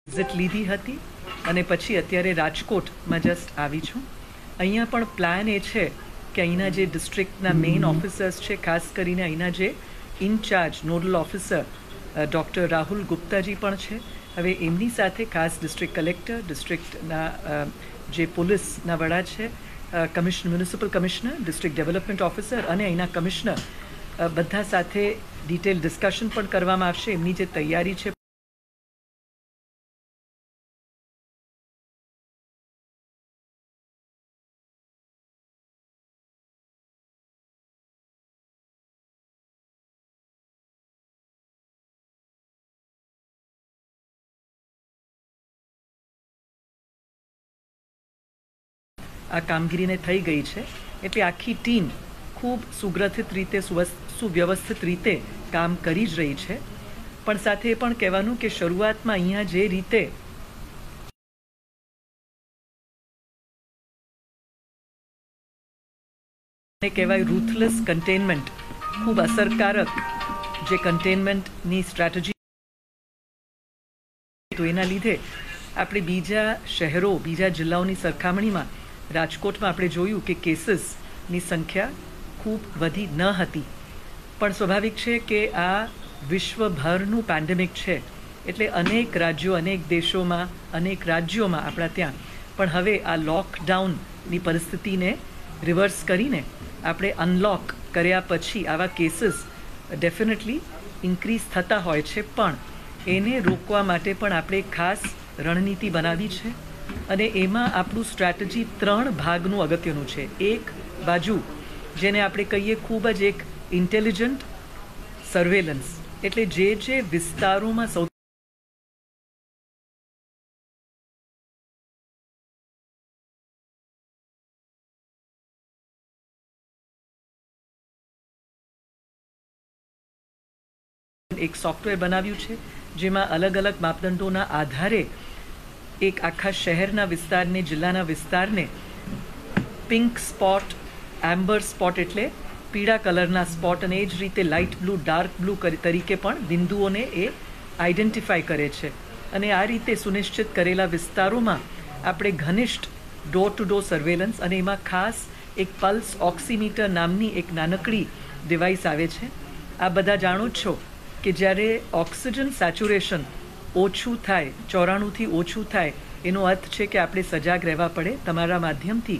Visit લીધી હતી અને પછી અત્યારે રાજકોટમાં જસ્ટ આવી છું. અહીંયા પણ પ્લાન એ છે કે અહીંના જે ડિસ્ટ્રિક્ટના મેઇન ઓફિસર્સ છે, ખાસ કરીને અહીંના જે incharge nodal officer doctor Rahul Guptaji પણ છે. હવે એમની સાથે ખાસ ડિસ્ટ્રિક્ટ કલેક્ટર, ડિસ્ટ્રિક્ટના જે પોલીસના વડા છે, municipal commissioner, district development officer અને અહીંના કમિશનર બધા સાથે ડિટેલ ડિસ્કશન પણ કરવામાં આવશે. એમની જે તૈયારી છે આ કામગીરીને થઈ ગઈ છે. એટલે આખી ટીમ ખૂબ સુગ્રથિત રીતે, સુવ્યવસ્થિત રીતે કામ કરી જ રહી છે. પણ સાથે એ પણ કહેવાનું કે શરૂઆતમાં અહીંયા જે રીતે કહેવાય રૂથલેસ કન્ટેનમેન્ટ, ખૂબ અસરકારક જે કન્ટેનમેન્ટની સ્ટ્રેટેજી, તો એના લીધે આપણે બીજા શહેરો, બીજા જિલ્લાઓની સરખામણીમાં રાજકોટમાં આપણે જોયું કે કેસીસની સંખ્યા ખૂબ વધી ન હતી. પણ સ્વાભાવિક છે કે આ વિશ્વભરનું પેન્ડેમિક છે, એટલે અનેક રાજ્યો, અનેક દેશોમાં, અનેક રાજ્યોમાં આપણા ત્યાં પણ હવે આ લોકડાઉનની પરિસ્થિતિને રિવર્સ કરીને આપણે અનલોક કર્યા પછી આવા કેસીસ ડેફિનેટલી ઇન્ક્રીઝ થતા હોય છે. પણ એને રોકવા માટે પણ આપણે ખાસ રણનીતિ બનાવી છે અને એમાં આપણું સ્ટ્રેટેજી 3 ભાગનું અગત્યનું છે. એક બાજુ જેને આપણે કહીએ ખૂબ જ એક ઇન્ટેલિજન્ટ સર્વેલન્સ, એટલે જે વિસ્તારોમાં સૌથી એક સોફ્ટવેર બનાવ્યું છે જેમાં અલગ અલગ માપદંડોના આધારે એક આખા શહેરના વિસ્તારને, જિલ્લાના વિસ્તારને પિંક સ્પોટ, એમ્બર સ્પોટ એટલે પીળા કલરના સ્પોટ, અને એ જ રીતે લાઇટ બ્લુ, ડાર્ક બ્લુ તરીકે પણ બિંદુઓને એ આઈડેન્ટિફાય કરે છે. અને આ રીતે સુનિશ્ચિત કરેલા વિસ્તારોમાં આપણે ઘનિષ્ઠ ડોર ટુ ડોર સર્વેલન્સ, અને એમાં ખાસ એક પલ્સ ઓક્સીમીટર નામની એક નાનકડી ડિવાઇસ આવે છે. આ બધા જાણો જ છો કે જ્યારે ઓક્સિજન સેચ્યુરેશન ઓછું થાય, 94થી ઓછું થાય, એનો અર્થ છે કે આપણે સજાગ રહેવા પડે. તમારા માધ્યમથી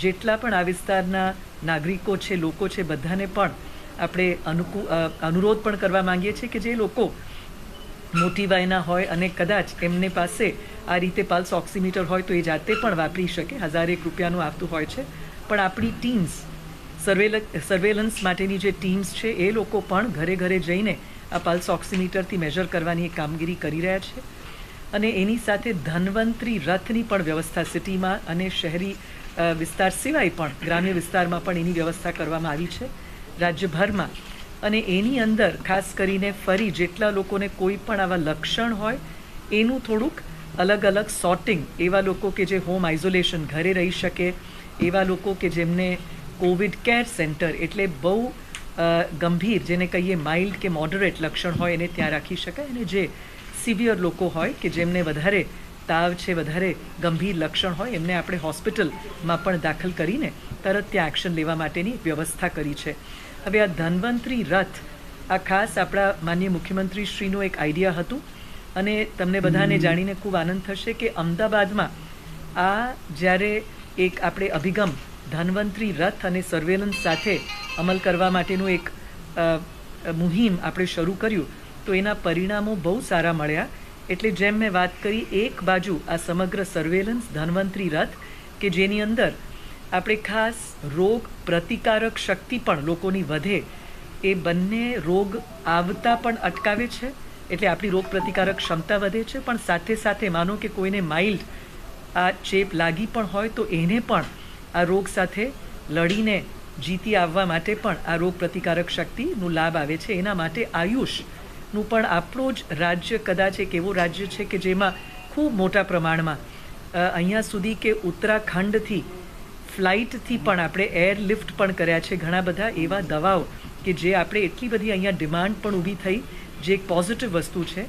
જેટલા પણ આ વિસ્તારના નાગરિકો છે, લોકો છે, બધાને પણ આપણે અનુરોધ પણ કરવા માંગીએ છીએ કે જે લોકો મોટી વયના હોય અને કદાચ એમની પાસે આ રીતે પલ્સ ઓક્સીમીટર હોય તો એ જાતે પણ વાપરી શકે. 1001 રૂપિયાનું આવતું હોય છે. પણ આપણી ટીમ્સ, સર્વેલન્સ માટેની જે ટીમ્સ છે, એ લોકો પણ ઘરે ઘરે જઈને આ પલ્સ ઓક્સીમીટરથી મેજર કરવાની એક કામગીરી કરી રહ્યા છે. અને એની સાથે ધન્વંતરી રથની પણ વ્યવસ્થા સિટીમાં અને શહેરી વિસ્તાર સિવાય પણ ગ્રામ્ય વિસ્તારમાં પણ એની વ્યવસ્થા કરવામાં આવી છે રાજ્યભરમાં. અને એની અંદર ખાસ કરીને ફરી જેટલા લોકોને કોઈ પણ આવા લક્ષણ હોય એનું થોડુંક અલગ અલગ સોર્ટિંગ, એવા લોકો કે જે હોમ આઇસોલેશન, ઘરે રહી શકે, એવા લોકો કે જેમને કોવિડ કેર સેન્ટર એટલે બહુ ગંભીર, જેને કહીએ માઇલ્ડ કે મોડરેટ લક્ષણ હોય, એને ત્યાં રાખી શકાય. અને જે સિવિયર લોકો હોય કે જેમને વધારે તાવ છે, વધારે ગંભીર લક્ષણ હોય, એમને આપણે હોસ્પિટલમાં પણ દાખલ કરીને તરત ત્યાં એક્શન લેવા માટેની વ્યવસ્થા કરી છે. હવે આ ધન્વંતરી રથ, આ ખાસ આપણા માનનીય મુખ્યમંત્રી શ્રીનું એક આઈડિયા હતું. અને તમને બધાને જાણીને ખૂબ આનંદ થશે કે અમદાવાદમાં આ જ્યારે એક આપણે અભિગમ ધન્વંતરી રથ અને સર્વેલન્સ સાથે અમલ કરવા માટેનું એક મુહિમ આપણે શરૂ કર્યું તો એના પરિણામો બહુ સારા મળ્યા. એટલે જેમ મેં વાત કરી, એક બાજુ આ સમગ્ર સર્વેલન્સ ધન્વંતરી રથ કે જેની અંદર આપણે ખાસ રોગ પ્રતિકારક શક્તિ પણ લોકોની વધે, એ બંને રોગ આવતા પણ અટકાવે છે. એટલે આપણી રોગ પ્રતિકારક ક્ષમતા વધે છે. પણ સાથે સાથે માનો કે કોઈને માઇલ્ડ આ ચેપ લાગી પણ હોય તો એને પણ આ રોગ સાથે લડીને જીતી આવવા માટે પણ આ રોગ પ્રતિકારક શક્તિનો લાભ આવે છે. એના માટે આયુષનું પણ આપણો જ રાજ્ય કદાચ એક એવો રાજ્ય છે કે જેમાં ખૂબ મોટા પ્રમાણમાં અહીંયા સુધી કે ઉત્તરાખંડથી ફ્લાઇટથી પણ આપણે એરલિફ્ટ પણ કર્યા છે ઘણા બધા એવા દવાઓ કે જે આપણે એટલી બધી અહીંયા ડિમાન્ડ પણ ઊભી થઈ, જે એક પોઝિટિવ વસ્તુ છે.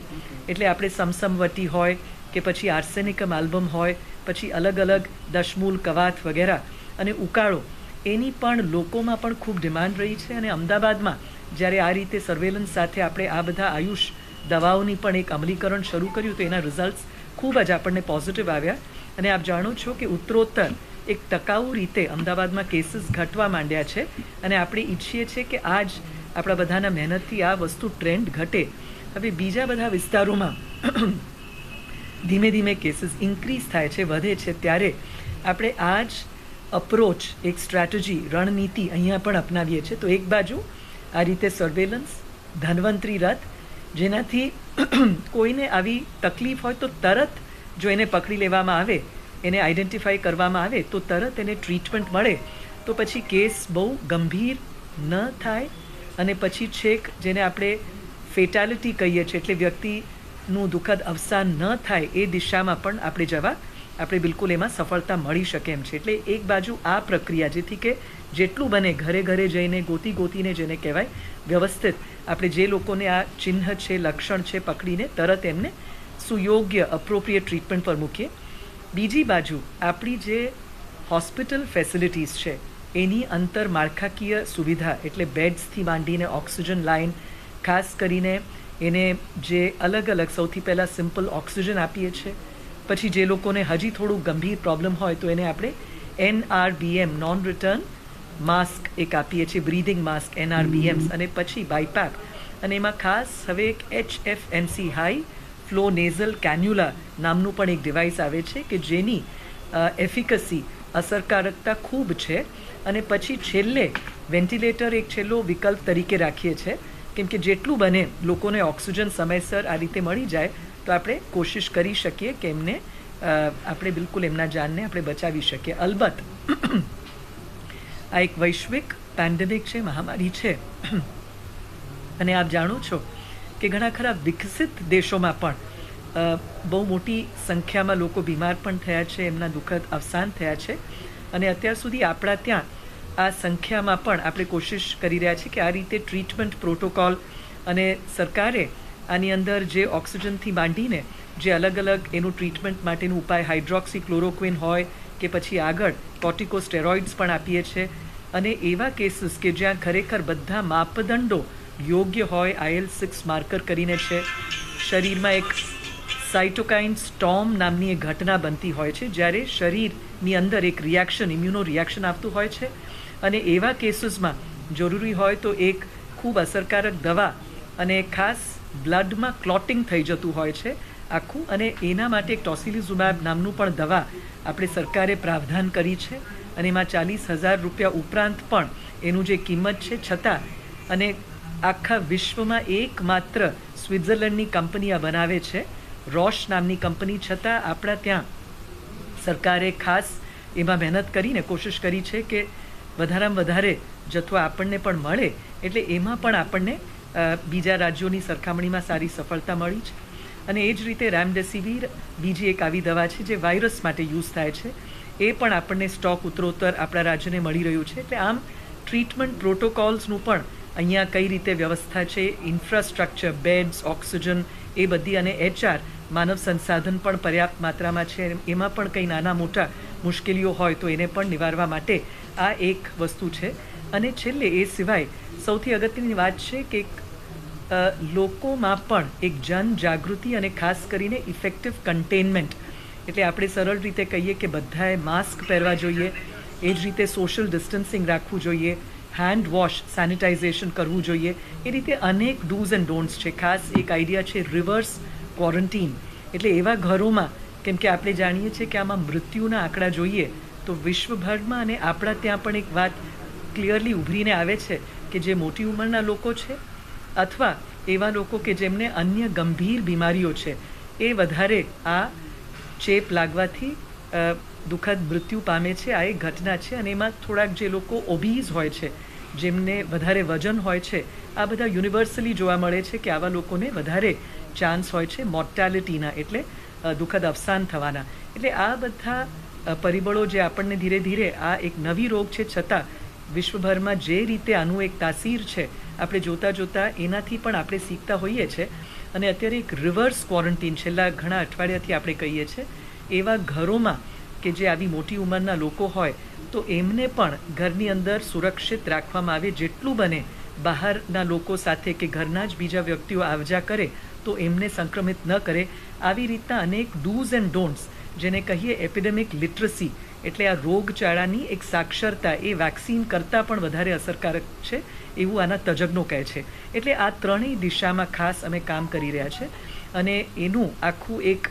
એટલે આપણે સમસમવટી હોય કે પછી આર્સેનિકમ આલ્બમ હોય, પછી અલગ અલગ દશમૂલ, કવાથ વગેરે અને ઉકાળો, એની પણ લોકોમાં પણ ખૂબ ડિમાન્ડ રહી છે. અને અમદાવાદમાં જ્યારે આ રીતે સર્વેલન્સ સાથે આપણે આ બધા આયુષ દવાઓની પણ એક અમલીકરણ શરૂ કર્યું તો એના રિઝલ્ટ્સ ખૂબ જ આપણને પોઝિટિવ આવ્યા. અને આપ જાણો છો કે ઉત્તરોત્તર એક ટકાઉ રીતે અમદાવાદમાં કેસીસ ઘટવા માંડ્યા છે. અને આપણે ઈચ્છીએ છીએ કે આ જ આપણા બધાના મહેનતથી આ વસ્તુ ટ્રેન્ડ ઘટે. હવે બીજા બધા વિસ્તારોમાં ધીમે ધીમે કેસીસ ઇન્ક્રીઝ થાય છે, વધે છે, ત્યારે આપણે આ જ અપ્રોચ, એક સ્ટ્રેટેજી, રણનીતિ અહીંયા પણ અપનાવીએ છીએ. તો એક બાજુ આ રીતે સર્વેલન્સ, ધન્વંતરી રથ, જેનાથી કોઈને આવી તકલીફ હોય તો તરત જો એને પકડી લેવામાં આવે, એને આઈડેન્ટિફાઈ કરવામાં આવે તો તરત એને ટ્રીટમેન્ટ મળે, તો પછી કેસ બહુ ગંભીર ન થાય અને પછી છેક જેને આપણે ફેટાલિટી કહીએ છીએ, એટલે વ્યક્તિનું દુઃખદ અવસાન ન થાય, એ દિશામાં પણ આપણે બિલકુલ એમાં સફળતા મળી શકે એમ છે. એટલે એક બાજુ આ પ્રક્રિયા, જેથી કે જેટલું બને ઘરે ઘરે જઈને ગોતીને જેને કહેવાય વ્યવસ્થિત આપણે જે લોકોને આ ચિહ્ન છે, લક્ષણ છે, પકડીને તરત એમને સુયોગ્ય અપ્રોપ્રિએટ ટ્રીટમેન્ટ પર મૂકીએ. બીજી બાજુ આપણી જે હોસ્પિટલ ફેસિલિટીઝ છે એની આંતરમાળખાકીય સુવિધા, એટલે બેડ્સથી માંડીને ઓક્સિજન લાઇન, ખાસ કરીને એને જે અલગ અલગ, સૌથી પહેલાં સિમ્પલ ઓક્સિજન આપીએ છીએ, પછી જે લોકોને હજી થોડું ગંભીર પ્રોબ્લેમ હોય તો એને આપણે NRBM, નોન રિટર્ન માસ્ક એક આપીએ છીએ, બ્રીધિંગ માસ્ક, NRBMs, અને પછી બાયપેપ. અને એમાં ખાસ હવે એક HFNC, high flow nasal cannula નામનું પણ એક ડિવાઇસ આવે છે કે જેની એફિકસી, અસરકારકતા ખૂબ છે. અને પછી છેલ્લે વેન્ટિલેટર એક છેલ્લો વિકલ્પ તરીકે રાખીએ છીએ, કેમ કે જેટલું બને લોકોને ઓક્સિજન સમયસર આ રીતે મળી જાય તો આપણે કોશિશ કરી શકીએ કે એમને આપણે બિલકુલ એમના જાનને આપણે બચાવી શકીએ. અલબત્ત આ એક વૈશ્વિક પેન્ડેમિક છે, મહામારી છે. અને આપ જાણો છો કે ઘણા ખરા વિકસિત દેશોમાં પણ બહુ મોટી સંખ્યામાં લોકો બીમાર પણ થયા છે, એમના દુઃખદ અવસાન થયા છે. અને અત્યાર સુધી આપણા ત્યાં આ સંખ્યામાં પણ આપણે કોશિશ કરી રહ્યા છીએ કે આ રીતે ટ્રીટમેન્ટ પ્રોટોકોલ, અને સરકારે આની અંદર જે ઓક્સિજનથી માંડીને જે અલગ અલગ એનું ટ્રીટમેન્ટ માટેનું ઉપાય, હાઇડ્રોક્સી ક્લોરોક્વિન હોય કે પછી આગળ કોર્ટિકોસ્ટેરોઇડ્સ પણ આપીએ છીએ. અને એવા કેસીસ કે જ્યાં ખરેખર બધા માપદંડો યોગ્ય હોય, IL-6 માર્કર કરીને છે, શરીરમાં એક સાઇટોકાઇન સ્ટોર્મ નામની એક ઘટના બનતી હોય છે, જ્યારે શરીરની અંદર એક રિએક્શન, ઇમ્યુનો રિએક્શન આવતું હોય છે. અને એવા કેસીસમાં જરૂરી હોય તો એક ખૂબ અસરકારક દવા, અને ખાસ બ્લડમાં ક્લોટિંગ થઈ જતું હોય છે આખું, અને એના માટે એક ટોસિલિઝુમેબ નામનું પણ દવા આપણે સરકારે પ્રાવધાન કરી છે. અને એમાં 40,000 રૂપિયા ઉપરાંત પણ એનું જે કિંમત છે, છતાં અને આખા વિશ્વમાં એકમાત્ર સ્વિટ્ઝરલેન્ડની કંપની આ બનાવે છે, રોશ નામની કંપની, છતાં આપણા ત્યાં સરકારે ખાસ એમાં મહેનત કરીને કોશિશ કરી છે કે વધારેમાં વધારે જથ્થો આપણને પણ મળે. એટલે એમાં પણ આપણને બીજા રાજ્યોની સરખામણીમાં સારી સફળતા મળી છે. અને એ જ રીતે રેમડેસિવિર બીજી એક આવી દવા છે જે વાયરસ માટે યુઝ થાય છે, એ પણ આપણને સ્ટોક ઉત્તરોત્તર આપણા રાજ્યને મળી રહ્યું છે. એટલે આમ ટ્રીટમેન્ટ પ્રોટોકોલ્સનું પણ અહીંયા કઈ રીતે વ્યવસ્થા છે, ઇન્ફ્રાસ્ટ્રક્ચર, બેડ્સ, ઓક્સિજન, એ બધી, અને HR માનવ સંસાધન પણ પર્યાપ્ત માત્રામાં છે. એમાં પણ કંઈ નાના મોટા મુશ્કેલીઓ હોય તો એને પણ નિવારવા માટે આ એક વસ્તુ છે. અને છેલ્લે એ સિવાય સૌથી અગત્યની વાત છે કે લોકોમાં પણ એક જનજાગૃતિ, અને ખાસ કરીને ઇફેક્ટિવ કન્ટેનમેન્ટ, એટલે આપણે સરળ રીતે કહીએ કે બધાએ માસ્ક પહેરવા જોઈએ, એ જ રીતે સોશિયલ ડિસ્ટન્સિંગ રાખવું જોઈએ, હેન્ડ વોશ, સેનિટાઇઝેશન કરવું જોઈએ. એ રીતે અનેક ડૂઝ એન્ડ ડોન્ટ્સ છે. ખાસ એક આઈડિયા છે રિવર્સ ક્વોરન્ટીન, એટલે એવા ઘરોમાં, કેમ કે આપણે જાણીએ છીએ કે આમાં મૃત્યુના આંકડા જોઈએ તો વિશ્વભરમાં અને આપણા ત્યાં પણ એક વાત ક્લિયરલી ઉભરીને આવે છે કે જે મોટી ઉંમરના લોકો છે અથવા એવા લોકો કે જેમને અન્ય ગંભીર બીમારીઓ છે, એ વધારે આ ચેપ લાગવાથી દુઃખદ મૃત્યુ પામે છે. આ એક ઘટના છે. અને એમાં થોડાક જે લોકો ઓબીઝ હોય છે, જેમને વધારે વજન હોય છે, આ બધા યુનિવર્સલી જોવા મળે છે કે આવા લોકોને વધારે ચાન્સ હોય છે મોર્ટાલિટીના, એટલે દુઃખદ અવસાન થવાના. એટલે આ બધા પરિબળો જે આપણને ધીરે ધીરે, આ એક નવી રોગ છે છતાં વિશ્વભરમાં જે રીતે આનું એક તાસીર છે, આપણે જોતાં જોતાં એનાથી પણ આપણે શીખતા હોઈએ છીએ. અને અત્યારે એક રિવર્સ ક્વોરન્ટીન છેલ્લા ઘણા અઠવાડિયાથી આપણે કહીએ છીએ એવા ઘરોમાં કે જે આવી મોટી ઉંમરના લોકો હોય તો એમને પણ ઘરની અંદર સુરક્ષિત રાખવામાં આવે, જેટલું બને બહારના લોકો સાથે કે ઘરના જ બીજા વ્યક્તિઓ આવજા કરે તો એમને સંક્રમિત ન કરે. આવી રીતના અનેક ડૂઝ એન્ડ ડોન્ટ્સ, જેને કહીએ એપિડેમિક લિટરસી, એટલે આ રોગચાળાની એક સાક્ષરતા એ વેક્સિન કરતાં પણ વધારે અસરકારક છે એવું આના તજજ્ઞો કહે છે. એટલે આ ત્રણેય દિશામાં ખાસ અમે કામ કરી રહ્યા છે અને એનું આખું એક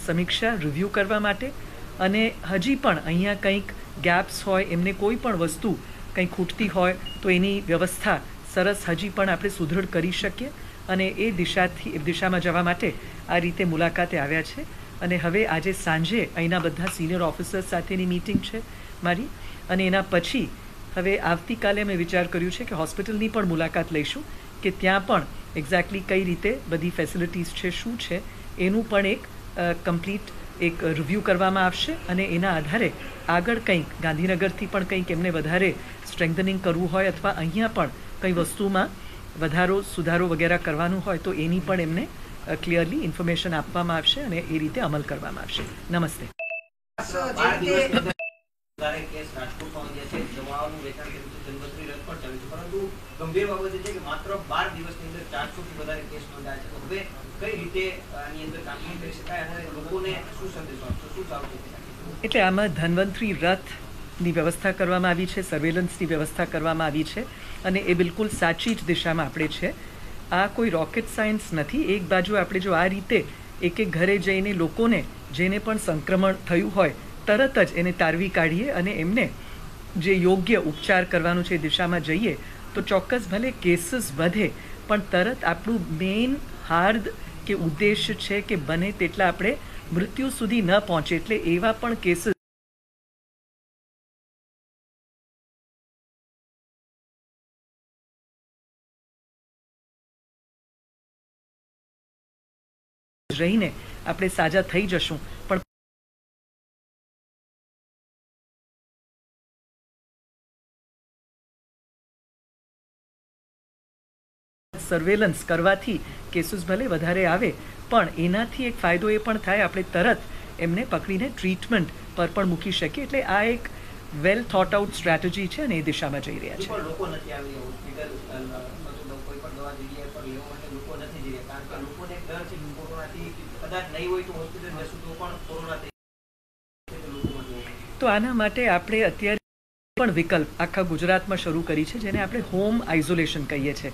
સમીક્ષા રિવ્યૂ કરવા માટે અને હજી પણ અહીંયા કંઈક ગેપ્સ હોય, એમને કોઈ પણ વસ્તુ કંઈ ખૂટતી હોય તો એની વ્યવસ્થા સરસ હજી પણ આપણે સુદૃઢ કરી શકીએ અને એ દિશામાં જવા માટે આ રીતે મુલાકાતે આવ્યા છે. અને હવે આજે સાંજે અહીંના બધા સિનિયર ઓફિસર્સ સાથેની મીટિંગ છે મારી, અને એના પછી હવે આવતીકાલે મેં વિચાર કર્યું છે કે હોસ્પિટલની પણ મુલાકાત લઈશું કે ત્યાં પણ એક્ઝેક્ટલી કઈ રીતે બધી ફેસિલિટીઝ છે, શું છે, એનું પણ એક કમ્પ્લીટ એક રિવ્યૂ કરવામાં આવશે અને એના આધારે આગળ કંઈક ગાંધીનગરથી પણ કંઈક એમને વધારે સ્ટ્રેન્થનિંગ કરવું હોય અથવા અહીંયા પણ કંઈ વસ્તુમાં વધારો સુધારો વગેરે કરવાનું હોય તો એની પણ એમને ક્લિયરલી ઇન્ફોર્મેશન આપવામાં આવશે અને એ રીતે અમલ કરવામાં આવશે. નમસ્તે. એટલે આમાં ધન્વંતરી રથની વ્યવસ્થા કરવામાં આવી છે, સર્વેલન્સની વ્યવસ્થા કરવામાં આવી છે અને એ બિલકુલ સાચી જ દિશામાં આપણે છે. આ કોઈ રોકેટ સાયન્સ નથી. એક બાજુ આપણે જો આ રીતે એક એક ઘરે જઈને લોકોને જેને પણ સંક્રમણ થયું હોય તરત જ એને તારવી કાઢીએ અને એમને જે યોગ્ય ઉપચાર કરવાનું છે એ દિશામાં જઈએ તો ચોક્કસ ભલે કેસીસ વધે પણ તરત આપણું મેઇન હાર્દ કે ઉદ્દેશ્ય છે કે બને તેટલા આપણે મૃત્યુ સુધી ન પહોંચે. એટલે એવા પણ કેસીસ રહીને આપણે સાજા થઈ જશું પણ સર્વેલન્સ કરવાથી કેસીસ ભલે વધારે આવે પણ એનાથી એક ફાયદો એ પણ થાય, આપણે તરત એમને પકડીને ટ્રીટમેન્ટ પર પણ મૂકી શકીએ. એટલે આ એક વેલ થોટ આઉટ સ્ટ્રેટેજી છે અને એ દિશામાં જઈ રહ્યા છે. તો આના માટે આપણે અત્યારે પણ વિકલ્પ આખા ગુજરાતમાં શરૂ કરી છે જેને આપણે હોમ આઇસોલેશન કહીએ છીએ.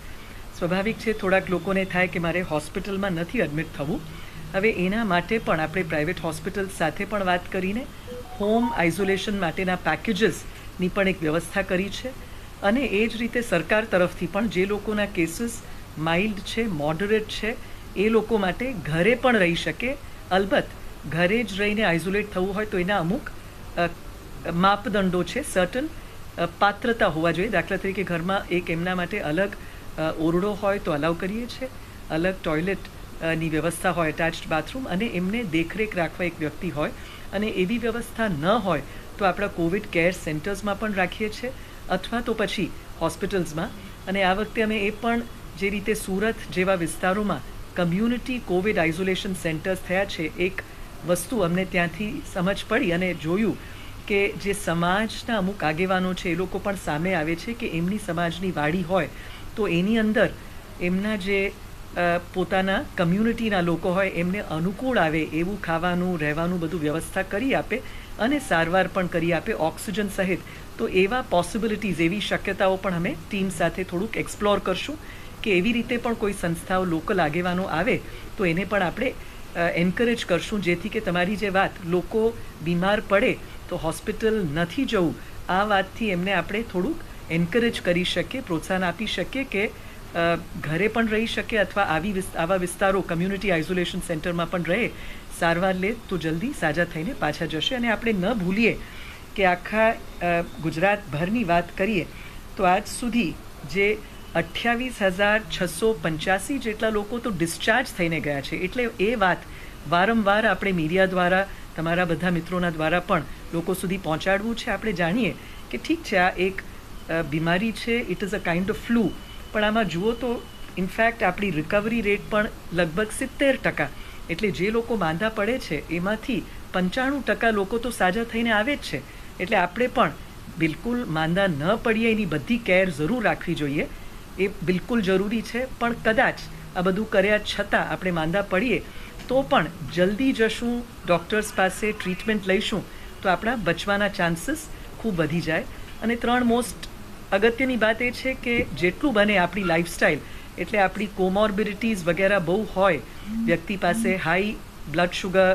સ્વાભાવિક છે થોડાક લોકોને થાય કે મારે હોસ્પિટલમાં નથી એડમિટ થવું. હવે એના માટે પણ આપણે પ્રાઇવેટ હોસ્પિટલ સાથે પણ વાત કરીને હોમ આઇસોલેશન માટેના પેકેજીસની પણ એક વ્યવસ્થા કરી છે અને એ જ રીતે સરકાર તરફથી પણ જે લોકોના કેસીસ માઇલ્ડ છે, મોડરેટ છે, એ લોકો માટે ઘરે પણ રહી શકે. અલબત્ત ઘરે જ રહીને આઇસોલેટ થવું હોય તો એના અમુક માપદંડો છે, સર્ટન પાત્રતા હોવા જોઈએ. દાખલા તરીકે ઘરમાં એક એમના માટે અલગ ઓરડો હોય તો અલાઉ કરીએ છીએ, અલગ ટોયલેટની વ્યવસ્થા હોય, એટેચ્ડ બાથરૂમ, અને એમને દેખરેખ રાખવા એક વ્યક્તિ હોય. અને એવી વ્યવસ્થા ન હોય તો આપણા કોવિડ કેર સેન્ટર્સમાં પણ રાખીએ છીએ અથવા તો પછી હોસ્પિટલ્સમાં. અને આ વખતે અમે એ પણ જે રીતે સુરત જેવા વિસ્તારોમાં કમ્યુનિટી કોવિડ આઇસોલેશન સેન્ટર્સ થયા છે, એક વસ્તુ અમને ત્યાંથી સમજ પડી અને જોયું કે જે સમાજના અમુક આગેવાનો છે એ લોકો પણ સામે આવે છે કે એમની સમાજની વાડી હોય તો એની અંદર એમના જે પોતાના કમ્યુનિટીના લોકો હોય એમને અનુકૂળ આવે એવું ખાવાનું, રહેવાનું બધું વ્યવસ્થા કરી આપે અને સારવાર પણ કરી આપે ઓક્સિજન સહિત. તો એવા પોસિબિલિટીઝ, એવી શક્યતાઓ પણ અમે ટીમ સાથે થોડુંક એક્સપ્લોર કરશું કે એવી રીતે પણ કોઈ સંસ્થાઓ, લોકલ આગેવાનો આવે તો એને પણ આપણે એન્કરેજ કરશું, જેથી કે તમારી જે વાત લોકો બીમાર પડે તો હોસ્પિટલ નથી જવું, આ વાતથી એમને આપણે થોડુંક એન્કરેજ કરી શકીએ, પ્રોત્સાહન આપી શકીએ કે ઘરે પણ રહી શકે અથવા આવા વિસ્તારો કમ્યુનિટી આઇસોલેશન સેન્ટરમાં પણ રહે, સારવાર લે તો જલ્દી સાજા થઈને પાછા જશે. અને આપણે ન ભૂલીએ કે આખા ગુજરાતભરની વાત કરીએ તો આજ સુધી જે 28,685 જેટલા લોકો તો ડિસ્ચાર્જ થઈને ગયા છે. એટલે એ વાત વારંવાર આપણે મીડિયા દ્વારા, તમારા બધા મિત્રોના દ્વારા પણ લોકો સુધી પહોંચાડવું છે. આપણે જાણીએ કે ઠીક છે આ એક બીમારી છે, it is a kind of flu, પણ આમાં જુઓ તો ઇનફેક્ટ આપણી રિકવરી રેટ પણ લગભગ 70%. એટલે જે લોકો માંદા પડે છે એમાંથી 95% લોકો તો સાજા થઈને આવે જ છે. એટલે આપણે પણ બિલકુલ માંદા ન પડીએ એની બધી કેર જરૂર રાખવી જોઈએ. એ બિલકુલ જરૂરી છે. પણ કદાચ આ બધું કર્યા છતાં આપણે માંદા પડીએ તો પણ જલ્દી જશું ડૉક્ટર્સ પાસે, ટ્રીટમેન્ટ લઈશું તો આપણા બચવાના ચાન્સીસ ખૂબ વધી જાય. અને 3 મોસ્ટ અગત્યની વાત એ છે કે જેટલું બને આપણી લાઈફસ્ટાઈલ, એટલે આપણી કોમોર્બિડિટીઝ વગેરે બહુ હોય, વ્યક્તિ પાસે હાઈ બ્લડ શુગર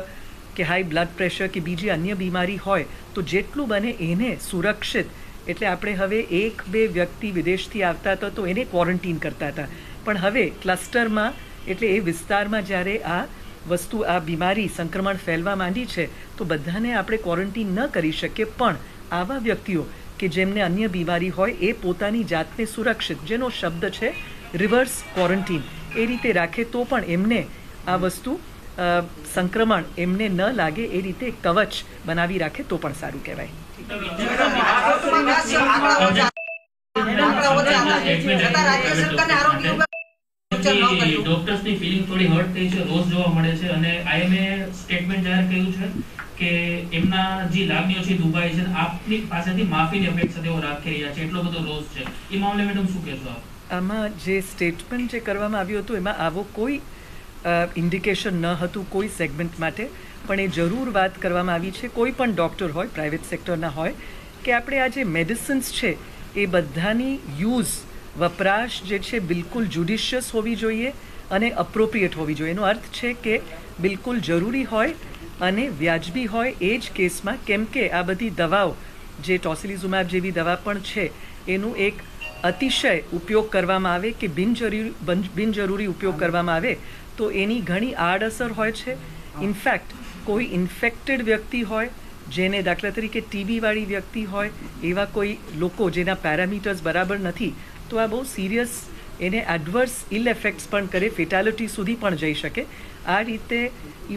કે હાઈ બ્લડ પ્રેશર કે બીજી અન્ય બીમારી હોય, તો જેટલું બને એને સુરક્ષિત, એટલે આપણે હવે 1-2 વ્યક્તિ વિદેશથી આવતા હતા તો એને ક્વોરન્ટીન કરતા હતા, પણ હવે ક્લસ્ટરમાં એટલે એ વિસ્તારમાં જ્યારે આ વસ્તુ, આ બીમારી, સંક્રમણ ફેલવા માંડી છે તો બધાને આપણે ક્વોરન્ટીન ન કરી શકીએ. પણ આવા વ્યક્તિઓ કે જેમને અન્ય બીમારી હોય એ પોતાની જાતને સુરક્ષિત, જેનો શબ્દ છે રિવર્સ ક્વોરન્ટીન, એ રીતે રાખે તો પણ એમને આ વસ્તુ સંક્રમણ એમને ન લાગે એ રીતે કવચ બનાવી રાખે તો પણ સારું કહેવાય. ડોક્ટર્સની ફીલિંગ થોડી હર્ટ થઈ છે, રોષ જોવા મળે છે અને આઈએમએ સ્ટેટમેન્ટ જાહેર કર્યું છે કે એમના જે લાગણીઓ છે દુભાઈ છે, આપની પાસેથી માફીની અપેક્ષા તેઓ રાખી રહ્યા છે, એટલો બધો રોષ છે. એ મામલે મેડમ શું કહેશો આપ? આમાં જે સ્ટેટમેન્ટ જે કરવામાં આવ્યું હતું એમાં આવો કોઈ ઇન્ડિકેશન ન હતું કોઈ સેગમેન્ટ માટે, પણ એ જરૂર વાત કરવામાં આવી છે, કોઈ પણ ડૉક્ટર હોય, પ્રાઇવેટ સેક્ટરના હોય, કે આપણે આ જે મેડિસિન્સ છે એ બધાની યુઝ, વપરાશ જે છે બિલકુલ જ્યુડિશિયસ હોવી જોઈએ અને અપ્રોપ્રિએટ હોવી જોઈએ. એનો અર્થ છે કે બિલકુલ જરૂરી હોય અને વ્યાજબી હોય એ જ કેસમાં. કેમ કે આ બધી દવાઓ, જે ટોસિલિઝુમેબ જેવી દવા પણ છે, એનું એક અતિશય ઉપયોગ કરવામાં આવે કે બિનજરૂરી ઉપયોગ કરવામાં આવે તો એની ઘણી આડઅસર હોય છે. ઇનફેક્ટ કોઈ ઇન્ફેક્ટેડ વ્યક્તિ હોય, જેને દાખલા તરીકે ટીબીવાળી વ્યક્તિ હોય, એવા કોઈ લોકો જેના પેરામીટર્સ બરાબર નથી, તો આ બહુ સિરિયસ, એને એડવર્સ ઇલ એફેક્ટ્સ પણ કરે, ફેટાલિટી સુધી પણ જઈ શકે. આ રીતે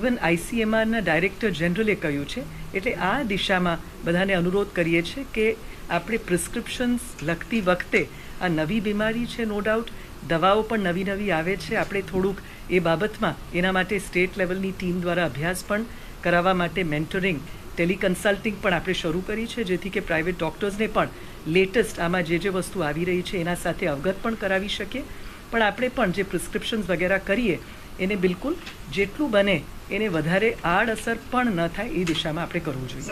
ઇવન આઈસીએમઆરના ડાયરેક્ટર જનરલે કહ્યું છે. એટલે આ દિશામાં બધાને અનુરોધ કરીએ છીએ કે આપણે પ્રિસ્ક્રિપ્શન્સ લખતી વખતે, આ નવી બીમારી છે નો ડાઉટ, દવાઓ પણ નવી નવી આવે છે, આપણે થોડુંક એ બાબતમાં એના માટે સ્ટેટ લેવલની ટીમ દ્વારા અભ્યાસ પણ કરાવવા માટે મેન્ટરિંગ, ટેલિકન્સલ્ટિંગ પણ આપણે શરૂ કરી છે, જેથી કે પ્રાઇવેટ ડૉક્ટર્સને પણ લેટેસ્ટ આમાં જે વસ્તુ આવી રહી છે એના સાથે અવગત પણ કરાવી શકીએ. પણ આપણે પણ જે પ્રિસ્ક્રિપ્શન્સ વગેરે કરીએ એને બિલકુલ જેટલું બને એને વધારે આડઅસર પણ ન થાય એ દિશામાં આપણે કરવું જોઈએ.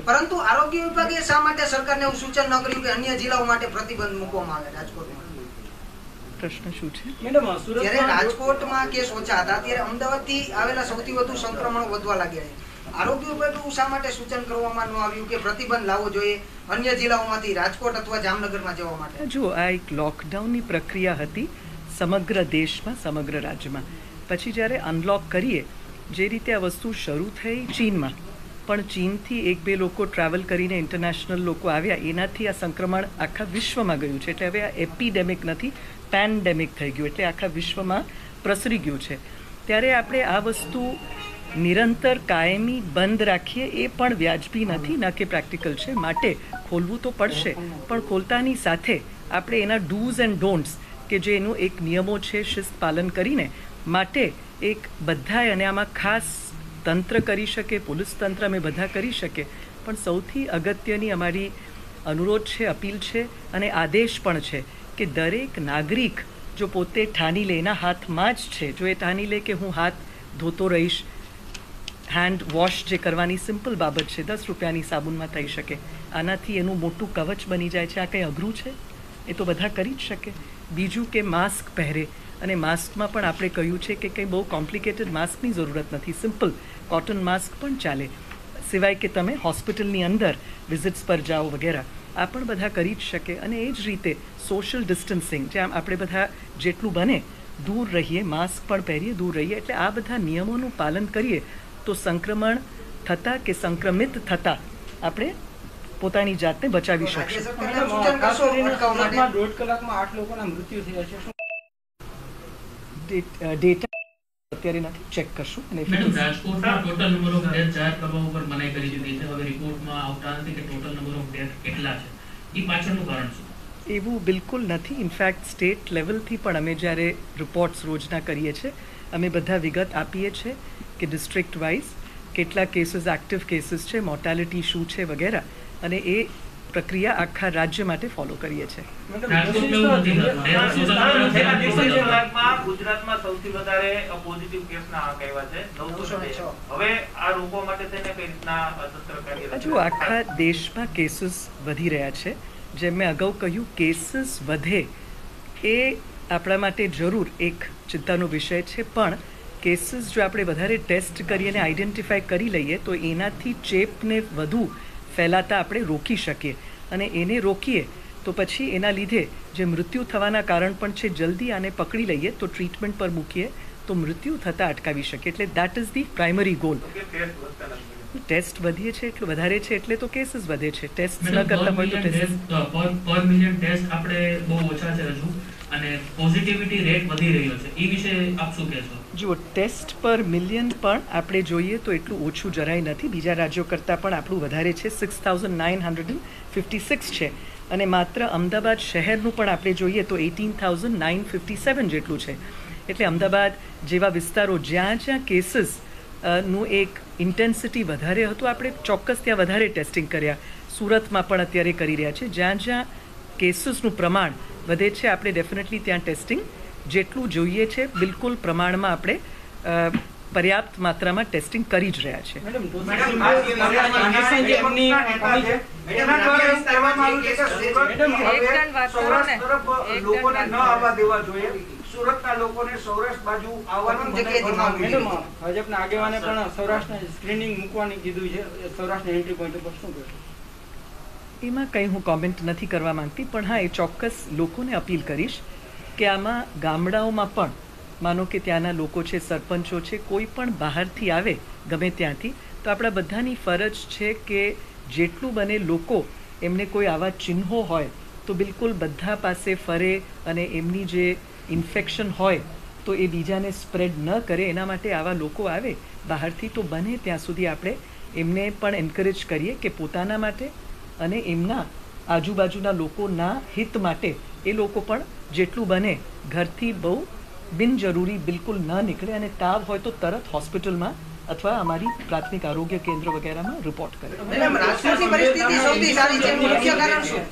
પરંતુ આરોગ્ય વિભાગે શા માટે સરકારને એવું સૂચન ન કર્યું કે અન્ય જિલ્લાઓ માટે પ્રતિબંધ મૂકવામાં આવે? રાજકોટમાં પ્રશ્ન શું છે? જ્યારે રાજકોટમાં કેસ ઓછા હતા ત્યારે અમદાવાદથી આવેલા સૌથી વધુ સંક્રમણો વધવા લાગ્યા છે. આરોગ્ય વિભાગનું શા માટે સૂચન કરવામાં ન આવ્યું કે પ્રતિબંધ લાવવો જોઈએ અન્ય જિલ્લાઓમાંથી રાજકોટ અથવા જામનગરમાં જવા માટે? જો આ એક લોકડાઉનની પ્રક્રિયા હતી સમગ્ર દેશમાં, સમગ્ર રાજ્યમાં. પછી જ્યારે અનલોક કરીએ, જે રીતે આ વસ્તુ શરૂ થઈ ચીનમાં, પણ ચીનથી 1-2 લોકો ટ્રાવેલ કરીને ઇન્ટરનેશનલ લોકો આવ્યા, એનાથી આ સંક્રમણ આખા વિશ્વમાં ગયું છે. એટલે હવે આ એપિડેમિક નથી, પેન્ડેમિક થઈ ગયું, એટલે આખા વિશ્વમાં પ્રસરી ગયું છે. ત્યારે આપણે આ વસ્તુ નિરંતર કાયમી બંધ રાખીએ એ પણ વ્યાજબી નથી, ન કે પ્રેક્ટિકલ છે. માટે ખોલવું તો પડશે, પણ ખોલતાની સાથે આપણે એના ડૂઝ એન્ડ ડોન્ટ્સ, કે જે એનું એક નિયમો છે, શિસ્ત પાલન કરીને માટે એક બધાએ, અને આમાં ખાસ તંત્ર કરી શકે, પોલીસ તંત્ર અમે બધા કરી શકે, પણ સૌથી અગત્યની અમારી અનુરોધ છે, અપીલ છે અને આદેશ પણ છે કે દરેક નાગરિક જો પોતે ઠાની લે, એના હાથમાં જ છે, જો એ ઠાની લે કે હું હાથ ધોતો રહીશ, હેન્ડ વોશ જે કરવાની સિમ્પલ બાબત છે, 10 રૂપિયાની સાબુનમાં થઈ શકે, આનાથી એનું મોટું કવચ બની જાય છે. આ કંઈ અઘરું છે? એ તો બધા કરી જ શકે. બીજું કે માસ્ક પહેરે, અને માસ્કમાં પણ આપણે કહ્યું છે કે કંઈ બહુ કોમ્પ્લિકેટેડ માસ્કની જરૂરત નથી, સિમ્પલ કોટન માસ્ક પણ ચાલે. સિવાય કે તમે હોસ્પિટલની અંદર વિઝિટ્સ પર જાઓ વગેરે, આ પણ બધા કરી જ શકે. અને એ જ રીતે સોશિયલ ડિસ્ટન્સિંગ, જેમ આપણે બધા જેટલું બને દૂર રહીએ, માસ્ક પણ પહેરીએ, દૂર રહીએ. એટલે આ બધા નિયમોનું પાલન કરીએ તો સંક્રમણ થતાં કે સંક્રમિત થતાં આપણે પોતાની જાતને બચાવી શકશું. ડેટા અત્યારે નથી, ચેક કરશું. અને રાજકોટમાં ટોટલ નંબર ઓફ ડેથ જાહેર કરવા ઉપર મનાઈ કરી દીધી છે. હવે રિપોર્ટમાં આવતા નથી કે ટોટલ નંબર ઓફ ડેથ કેટલા છે. એ પાછળનું કારણ શું? એવું બિલકુલ નથી. ઇનફેક્ટ સ્ટેટ લેવલથી પણ અમે જ્યારે રિપોર્ટ્સ રોજના કરીએ છીએ અમે બધા વિગત આપીએ છીએ કે ડિસ્ટ્રિક્ટ વાઇઝ કેટલા કેસીસ એક્ટિવ કેસીસ છે, મોર્ટાલિટી શું છે વગેરે, અને એ પ્રક્રિયા આખા રાજ્ય માટે ફોલો કરીએ છીએ. ગુજરાતમાં સૌથી વધારે પોઝિટિવ કેસના આંક આવ્યા છે 906. હવે આ રોકવા માટે થઈને કઈ રીતના તંત્ર કાર્યરત છે? હજુ આખા દેશમાં કેસીસ વધી રહ્યા છે. જેમ મેં અગાઉ કહ્યું, કેસીસ વધે એ આપણા માટે જરૂર એક ચિંતાનો વિષય છે, પણ કેસીસ જો આપણે વધારે ટેસ્ટ કરી અને આઈડેન્ટિફાય કરી લઈએ તો એનાથી ચેપને વધુ ફેલાતા આપણે રોકી શકીએ, અને એને રોકીએ તો પછી એના લીધે જે મૃત્યુ થવાના કારણ પણ છે જલ્દી આને પકડી લઈએ તો ટ્રીટમેન્ટ પર મૂકીએ તો મૃત્યુ થતાં અટકાવી શકીએ. એટલે that is the primary goal. Test વધીએ છે એટલું વધારે છે એટલે તો કેસીસ વધે છે. ટેસ્ટ ન કરતા હોય તો પર મિલિયન ટેસ્ટ આપણે બહુ ઓછા છે હજુ, અને પોઝિટિવિટી રેટ વધી રહ્યો છે. એ વિશે આપ શું કહેશો? જુઓ, ટેસ્ટ પર મિલિયન પણ આપણે જોઈએ તો એટલું ઓછું જરાય નથી. બીજા રાજ્યો કરતાં પણ આપણું વધારે છે. 6,956 છે, અને માત્ર અમદાવાદ શહેરનું પણ આપણે જોઈએ તો 18,957 જેટલું છે. એટલે અમદાવાદ જેવા વિસ્તારો જ્યાં જ્યાં કેસીસ નું એક ઇન્ટેન્સિટી વધારે હતું આપણે ચોક્કસ ત્યાં વધારે ટેસ્ટિંગ કર્યા. સુરતમાં પણ અત્યારે કરી રહ્યા છે. જ્યાં જ્યાં કેસીસનું પ્રમાણ વધે છે આપણે ડેફિનેટલી ત્યાં ટેસ્ટિંગ જેટલું જોઈએ છે બિલકુલ પ્રમાણમાં આપણે પર્યાપ્ત માત્રામાં ટેસ્ટિંગ કરી જ રહ્યા છે. સુરતના લોકોને સૌરાષ્ટ્ર બાજુ આવવાનું ભાજપના આગેવાને પણ સૌરાષ્ટ્રના સ્ક્રીનિંગ મૂકવાની કીધું છે. સૌરાષ્ટ્રના એન્ટ્રી પોઈન્ટ ઉપર શું કહેશો? એમાં કંઈ હું કોમેન્ટ નથી કરવા માંગતી, પણ હા એ ચોક્કસ લોકોને અપીલ કરીશ કે આમાં ગામડાઓમાં પણ માનો કે ત્યાંના લોકો છે, સરપંચો છે, કોઈ પણ બહારથી આવે ગમે ત્યાંથી તો આપણા બધાની ફરજ છે કે જેટલું બને લોકો એમને કોઈ આવા ચિહ્નો હોય તો બિલકુલ બધા પાસે ફરે અને એમની જે ઇન્ફેક્શન હોય તો એ બીજાને સ્પ્રેડ ન કરે. એના માટે આવા લોકો આવે બહારથી તો બને ત્યાં સુધી આપણે એમને પણ એન્કરેજ કરીએ કે પોતાના માટે અને એમના આજુબાજુના લોકોના હિત માટે એ લોકો પણ જેટલું બને ઘરથી બહુ બિનજરૂરી બિલકુલ ન નીકળે, અને તાવ હોય તો તરત હોસ્પિટલમાં અથવા અમારી પ્રાથમિક આરોગ્ય કેન્દ્ર વગેરેમાં રિપોર્ટ કરે. રાજકોટની પરિસ્થિતિ સૌથી સારી છે, મુખ્ય કારણ શું?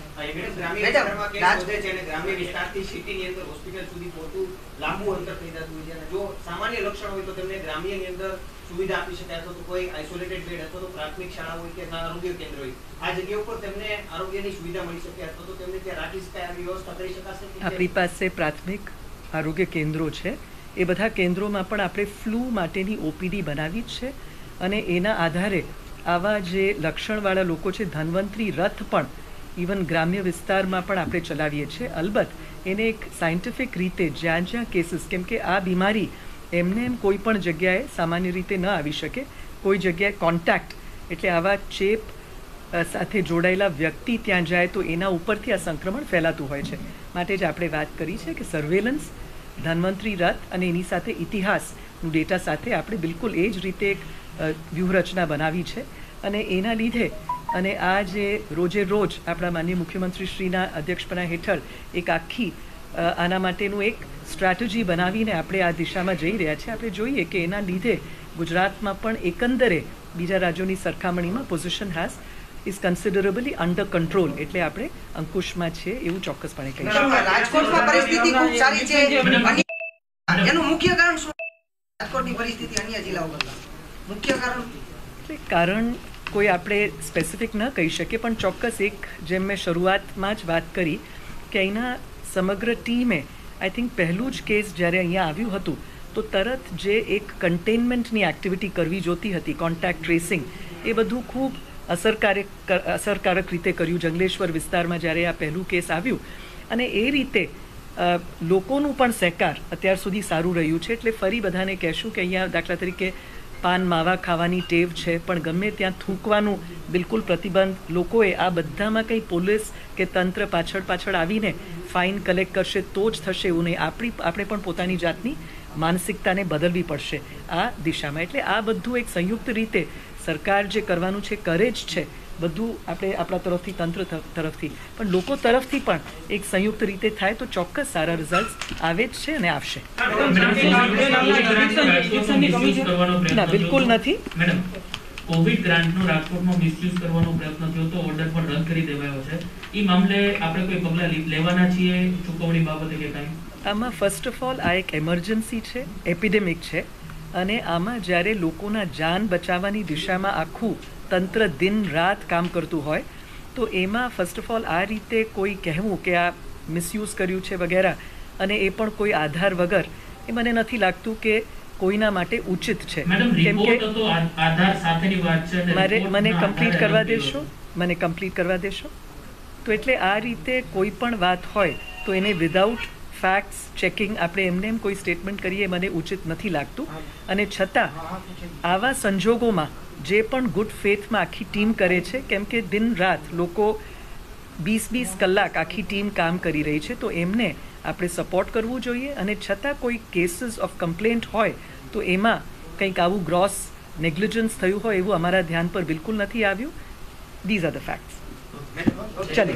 ગ્રામ્ય વિસ્તારથી સિટીની અંદર હોસ્પિટલ સુધી પહોંચવું લાંબુ અંતર થઈ જતું હોય છે, અને જો સામાન્ય લક્ષણ હોય તો તેમને ગ્રામ્યની અંદર સુવિધા આપી શકાય, અથવા તો કોઈ આઇસોલેટેડ બેડ અથવા તો પ્રાથમિક શાળા હોય કે આરોગ્ય કેન્દ્ર હોય આ જગ્યા ઉપર તેમને આરોગ્યની સુવિધા મળી શકે, અથવા તો તેમને ત્યાં રાખી શકાય આવી વ્યવસ્થા કરી શકાશે? આપણી પાસે પ્રાથમિક આરોગ્ય કેન્દ્રો છે. એ બધા કેન્દ્રોમાં પણ આપણે ફ્લૂ માટેની ઓપીડી બનાવી જ છે, અને એના આધારે આવા જે લક્ષણવાળા લોકો છે ધન્વંતરી રથ પણ ઇવન ગ્રામ્ય વિસ્તારમાં પણ આપણે ચલાવીએ છીએ. અલબત્ત એને એક સાયન્ટિફિક રીતે જ્યાં જ્યાં કેસીસ, કેમ કે આ બીમારી એમને એમ કોઈ પણ જગ્યાએ સામાન્ય રીતે ન આવી શકે, કોઈ જગ્યાએ કોન્ટેક્ટ એટલે આવા ચેપ સાથે જોડાયેલા વ્યક્તિ ત્યાં જાય તો એના ઉપરથી આ સંક્રમણ ફેલાતું હોય છે. માટે જ આપણે વાત કરી છે કે સર્વેલન્સ, ધન્વંતરી રથ અને એની સાથે ઇતિહાસનું ડેટા સાથે આપણે બિલકુલ એ જ રીતે એક વ્યૂહરચના બનાવી છે, અને એના લીધે અને આ જે રોજે રોજ આપણા માનનીય મુખ્યમંત્રીશ્રીના અધ્યક્ષપણા હેઠળ એક આખી આના માટેનું એક સ્ટ્રેટેજી બનાવીને આપણે આ દિશામાં જઈ રહ્યા છીએ. આપણે જોઈએ કે એના લીધે ગુજરાતમાં પણ એકંદરે બીજા રાજ્યોની સરખામણીમાં position has is કન્સિડરેબલી under control, એટલે આપણે અંકુશમાં છે એવું ચોક્કસપણે કહી શકાય. રાજકોટમાં પરિસ્થિતિ ખૂબ સારી છે, એનું મુખ્ય કારણ શું? રાજકોટની પરિસ્થિતિ અન્ય જિલ્લાઓ કરતાં મુખ્ય કારણ કોઈ આપણે સ્પેસિફિક ન કહી શકીએ, પણ ચોક્કસ એક જેમ મેં શરૂઆતમાં જ વાત કરી કે અહીંના સમગ્ર ટીમે આઈ થિંક પહેલું જ કેસ જ્યારે અહીંયા આવ્યું હતું તો તરત જે એક કન્ટેનમેન્ટની એક્ટિવિટી કરવી જોતી હતી, કોન્ટેક્ટ ટ્રેસિંગ, એ બધું ખૂબ અસરકારક રીતે કર્યું જંગલેશ્વર વિસ્તારમાં જ્યારે આ પહેલું કેસ આવ્યું, અને એ રીતે લોકોનું પણ સહકાર અત્યાર સુધી સારું રહ્યું છે. એટલે ફરી બધાને કહેશું કે અહીંયા દાખલા તરીકે પાન માવા ખાવાની ટેવ છે, પણ ગમે ત્યાં થૂંકવાનું બિલકુલ પ્રતિબંધ. લોકોએ આ બધામાં કંઈ પોલીસ કે તંત્ર પાછળ આવીને ફાઇન કલેક્ટ કરશે તો જ થશે એવું નહીં. આપણે પણ પોતાની જાતની માનસિકતાને બદલવી પડશે આ દિશામાં. એટલે આ બધું એક સંયુક્ત રીતે સરકાર જે કરવાનું છે કરે જ છે, બધું આપણે આપણા તરફથી, તંત્ર તરફથી, પણ લોકો તરફથી પણ એક સંયુક્ત રીતે થાય તો ચોક્કસ સારા રિઝલ્ટ આવે જ છે અને આવશે. ના, બિલકુલ નથી. મેડમ, કોવિડ ગ્રાન્ટનો રાજકોટમાં મિસયુઝ કરવાનો પ્રયત્ન થયો તો ઓર્ડર પણ રદ કરી દેવાયો છે. એ મામલે આપણે કોઈ પગલાં લેવાના છીએ ચૂકવણી બાબતે કે કંઈ? આમાં ફર્સ્ટ ઓફ ઓલ આ એક એમરજન્સી છે, એપિડેમિક છે, અને આમાં જ્યારે લોકોના જાન બચાવવાની દિશામાં આખું તંત્ર દિન રાત કામ કરતું હોય તો એમાં ફર્સ્ટ ઓફ ઓલ આ રીતે કોઈ કહેવું કે આ મિસયુઝ કર્યું છે વગેરે, અને એ પણ કોઈ આધાર વગર, એ મને નથી લાગતું કે કોઈના માટે ઉચિત છે. કેમ કે મને કમ્પ્લીટ કરવા દેશો. તો એટલે આ રીતે કોઈ પણ વાત હોય તો એને વિધાઉટ ફેક્ટ્સ ચેકિંગ આપણે એમને એમ કોઈ સ્ટેટમેન્ટ કરીએ મને ઉચિત નથી લાગતું. અને છતાં આવા સંજોગોમાં જે પણ ગુડ ફેથમાં આખી ટીમ કરે છે, કેમ કે દિન રાત લોકો 20-20 કલાક આખી ટીમ કામ કરી રહી છે, તો એમને આપણે સપોર્ટ કરવું જોઈએ. અને છતાં કોઈ કેસીસ ઓફ કમ્પ્લેન્ટ હોય તો એમાં કંઈક આવું ગ્રોસ નેગ્લિજન્સ થયું હોય એવું અમારા ધ્યાન પર બિલકુલ નથી આવ્યું. These are the facts. ચાલો.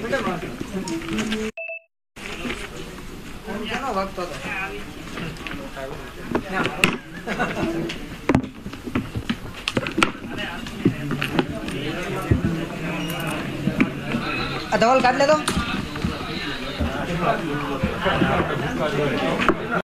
ધવલ કાઢ લે તો.